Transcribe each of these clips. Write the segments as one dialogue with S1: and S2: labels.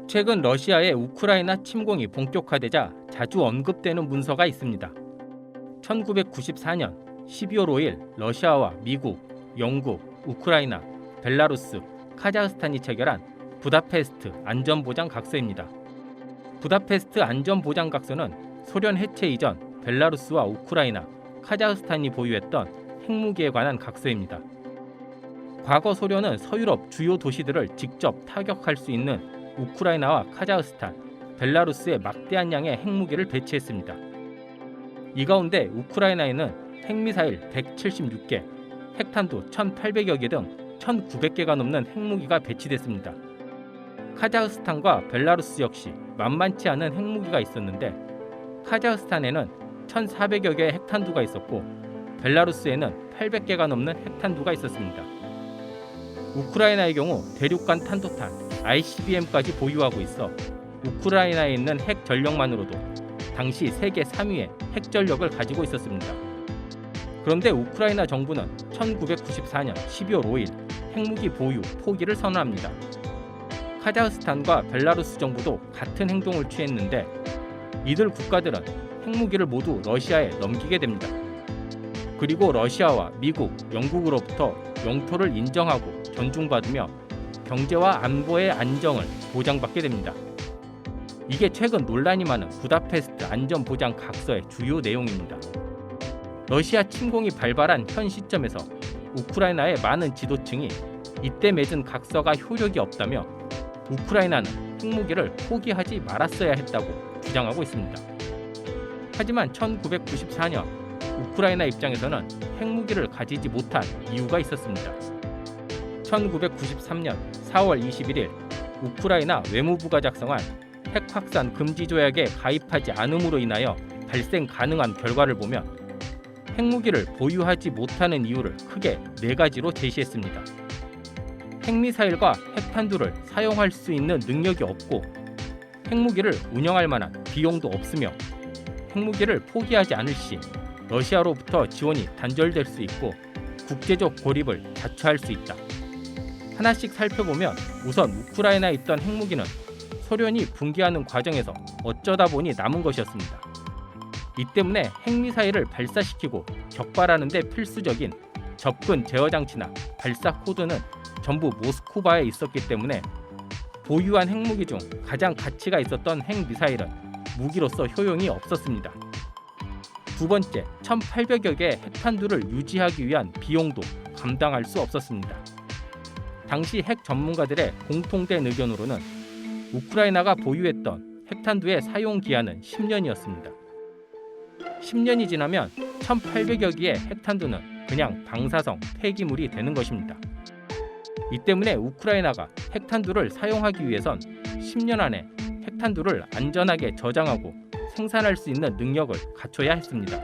S1: 최근 러시아의 우크라이나 침공이 본격화되자 자주 언급되는 문서가 있습니다. 1994년 12월 5일 러시아와 미국, 영국, 우크라이나, 벨라루스, 카자흐스탄이 체결한 부다페스트 안전보장각서입니다. 부다페스트 안전보장각서는 소련 해체 이전 벨라루스와 우크라이나, 카자흐스탄이 보유했던 핵무기에 관한 각서입니다. 과거 소련은 서유럽 주요 도시들을 직접 타격할 수 있는 우크라이나와 카자흐스탄, 벨라루스에 막대한 양의 핵무기를 배치했습니다. 이 가운데 우크라이나에는 핵미사일 176개, 핵탄두 1,800여 개 등 1,900개가 넘는 핵무기가 배치됐습니다. 카자흐스탄과 벨라루스 역시 만만치 않은 핵무기가 있었는데 카자흐스탄에는 1,400여 개의 핵탄두가 있었고 벨라루스에는 800개가 넘는 핵탄두가 있었습니다. 우크라이나의 경우 대륙간 탄도탄 ICBM까지 보유하고 있어 우크라이나에 있는 핵 전력만으로도 당시 세계 3위의 핵 전력을 가지고 있었습니다. 그런데 우크라이나 정부는 1994년 12월 5일 핵무기 보유 포기를 선언합니다. 카자흐스탄과 벨라루스 정부도 같은 행동을 취했는데 이들 국가들은 핵무기를 모두 러시아에 넘기게 됩니다. 그리고 러시아와 미국, 영국으로부터 영토를 인정하고 존중받으며 경제와 안보의 안정을 보장받게 됩니다. 이게 최근 논란이 많은 부다페스트 안전보장각서의 주요 내용입니다. 러시아 침공이 발발한 현 시점에서 우크라이나의 많은 지도층이 이때 맺은 각서가 효력이 없다며 우크라이나는 핵무기를 포기하지 말았어야 했다고 주장하고 있습니다. 하지만 1994년 우크라이나 입장에서는 핵무기를 가지지 못한 이유가 있었습니다. 1993년 4월 21일 우크라이나 외무부가 작성한 핵 확산 금지 조약에 가입하지 않음으로 인하여 발생 가능한 결과를 보면 핵무기를 보유하지 못하는 이유를 크게 4가지로 제시했습니다. 핵미사일과 핵탄두를 사용할 수 있는 능력이 없고 핵무기를 운영할 만한 비용도 없으며 핵무기를 포기하지 않을 시 러시아로부터 지원이 단절될 수 있고 국제적 고립을 자초할 수 있다. 하나씩 살펴보면 우선 우크라이나에 있던 핵무기는 소련이 붕괴하는 과정에서 어쩌다 보니 남은 것이었습니다. 이 때문에 핵미사일을 발사시키고 격발하는 데 필수적인 접근 제어 장치나 발사 코드는 전부 모스크바에 있었기 때문에 보유한 핵무기 중 가장 가치가 있었던 핵미사일은 무기로서 효용이 없었습니다. 두 번째, 1,800여 개의 핵탄두를 유지하기 위한 비용도 감당할 수 없었습니다. 당시 핵 전문가들의 공통된 의견으로는 우크라이나가 보유했던 핵탄두의 사용 기한은 10년이었습니다. 10년이 지나면 1,800여 개의 핵탄두는 그냥 방사성 폐기물이 되는 것입니다. 이 때문에 우크라이나가 핵탄두를 사용하기 위해선 10년 안에 핵탄두를 안전하게 저장하고 생산할 수 있는 능력을 갖춰야 했습니다.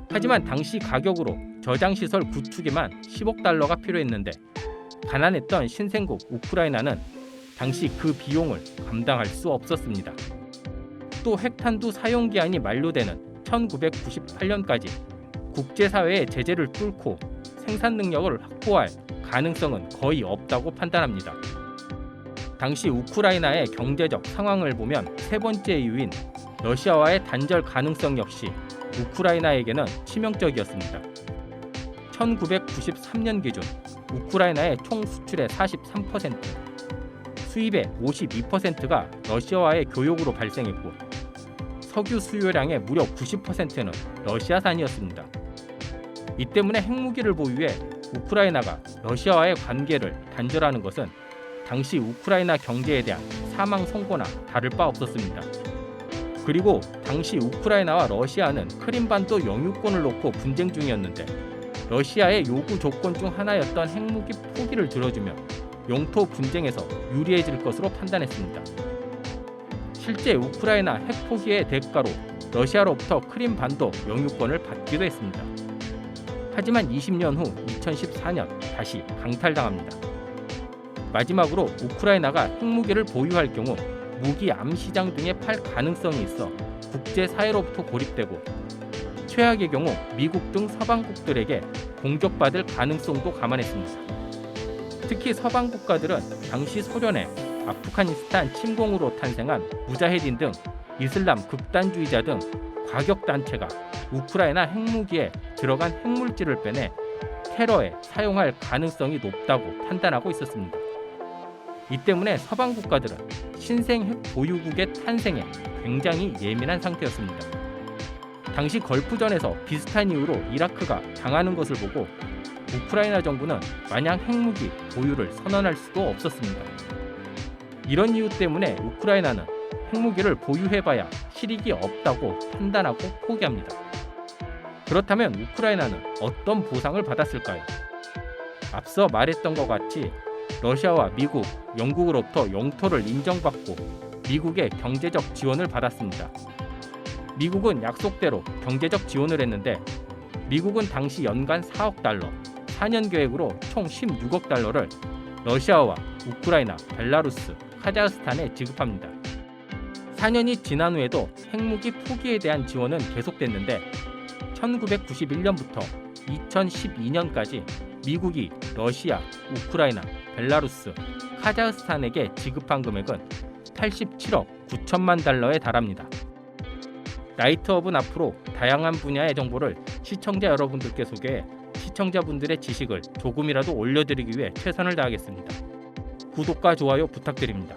S1: 하지만 당시 가격으로 저장시설 구축에만 10억 달러가 필요했는데 가난했던 신생국 우크라이나는 당시 그 비용을 감당할 수 없었습니다. 또 핵탄두 사용기한이 만료되는 1998년까지 국제사회의 제재를 뚫고 생산 능력을 확보할 가능성은 거의 없다고 판단합니다. 당시 우크라이나의 경제적 상황을 보면 세 번째 이유인 러시아와의 단절 가능성 역시 우크라이나에게는 치명적이었습니다. 1993년 기준 우크라이나의 총 수출의 43%, 수입의 52%가 러시아와의 교역으로 발생했고 석유 수요량의 무려 90%는 러시아산이었습니다. 이 때문에 핵무기를 보유해 우크라이나가 러시아와의 관계를 단절하는 것은 당시 우크라이나 경제에 대한 사망 선고나 다를 바 없었습니다. 그리고 당시 우크라이나와 러시아는 크림반도 영유권을 놓고 분쟁 중이었는데 러시아의 요구 조건 중 하나였던 핵무기 포기를 들어주면 영토 분쟁에서 유리해질 것으로 판단했습니다. 실제 우크라이나 핵 포기의 대가로 러시아로부터 크림반도 영유권을 받기도 했습니다. 하지만 20년 후 2014년 다시 강탈당합니다. 마지막으로 우크라이나가 핵무기를 보유할 경우 무기 암 시장 등에 팔 가능성이 있어 국제사회로부터 고립되고 최악의 경우 미국 등 서방국들에게 공격받을 가능성도 감안했습니다. 특히 서방 국가들은 당시 소련에 아프가니스탄 침공으로 탄생한 무자헤딘 등 이슬람 극단주의자 등 과격단체가 우크라이나 핵무기에 들어간 핵물질을 빼내 테러에 사용할 가능성이 높다고 판단하고 있었습니다. 이 때문에 서방 국가들은 신생 핵 보유국의 탄생에 굉장히 예민한 상태였습니다. 당시 걸프전에서 비슷한 이유로 이라크가 당하는 것을 보고 우크라이나 정부는 마냥 핵무기 보유를 선언할 수도 없었습니다. 이런 이유 때문에 우크라이나는 핵무기를 보유해봐야 실익이 없다고 판단하고 포기합니다. 그렇다면 우크라이나는 어떤 보상을 받았을까요? 앞서 말했던 것 같이 러시아와 미국, 영국으로부터 영토를 인정받고 미국의 경제적 지원을 받았습니다. 미국은 약속대로 경제적 지원을 했는데 미국은 당시 연간 4억 달러, 4년 계획으로 총 16억 달러를 러시아와 우크라이나, 벨라루스, 카자흐스탄에 지급합니다. 4년이 지난 후에도 핵무기 포기에 대한 지원은 계속됐는데 1991년부터 2012년까지 미국이 러시아, 우크라이나, 벨라루스, 카자흐스탄에게 지급한 금액은 87억 9천만 달러에 달합니다. 라이트업은 앞으로 다양한 분야의 정보를 시청자 여러분들께 소개해 시청자분들의 지식을 조금이라도 올려드리기 위해 최선을 다하겠습니다. 구독과 좋아요 부탁드립니다.